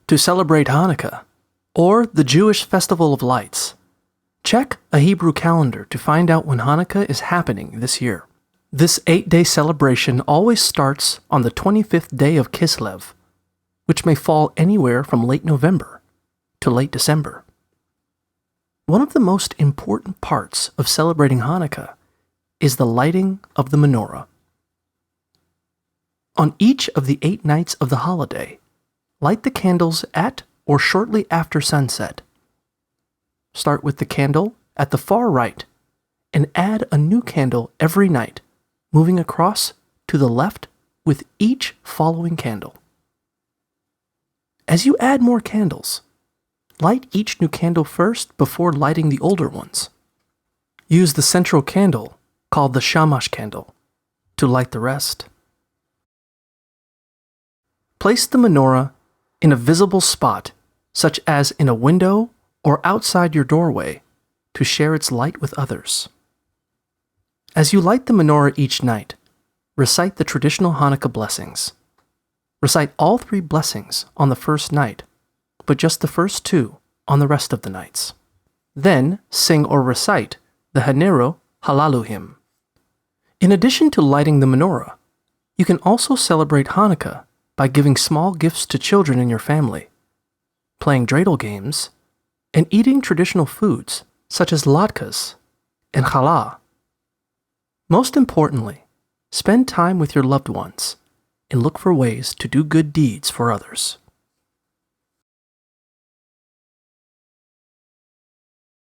to celebrate Hanukkah, or the Jewish Festival of Lights. Check a Hebrew calendar to find out when Hanukkah is happening this year. This 8-day celebration always starts on the 25th day of Kislev, which may fall anywhere from late November to late December. One of the most important parts of celebrating Hanukkah is the lighting of the menorah. On each of the 8 nights of the holiday, light the candles at or shortly after sunset. Start with the candle at the far right and add a new candle every night, moving across to the left with each following candle. As you add more candles, light each new candle first before lighting the older ones. Use the central candle, called the shamash candle, to light the rest. Place the menorah in a visible spot, such as in a window or outside your doorway, to share its light with others. As you light the menorah each night, recite the traditional Hanukkah blessings. Recite all 3 blessings on the first night, but just the first 2 on the rest of the nights. Then sing or recite the Hanero Halalu hymn. In addition to lighting the menorah, you can also celebrate Hanukkah by giving small gifts to children in your family, playing dreidel games, and eating traditional foods such as latkes and challah. Most importantly, spend time with your loved ones and look for ways to do good deeds for others.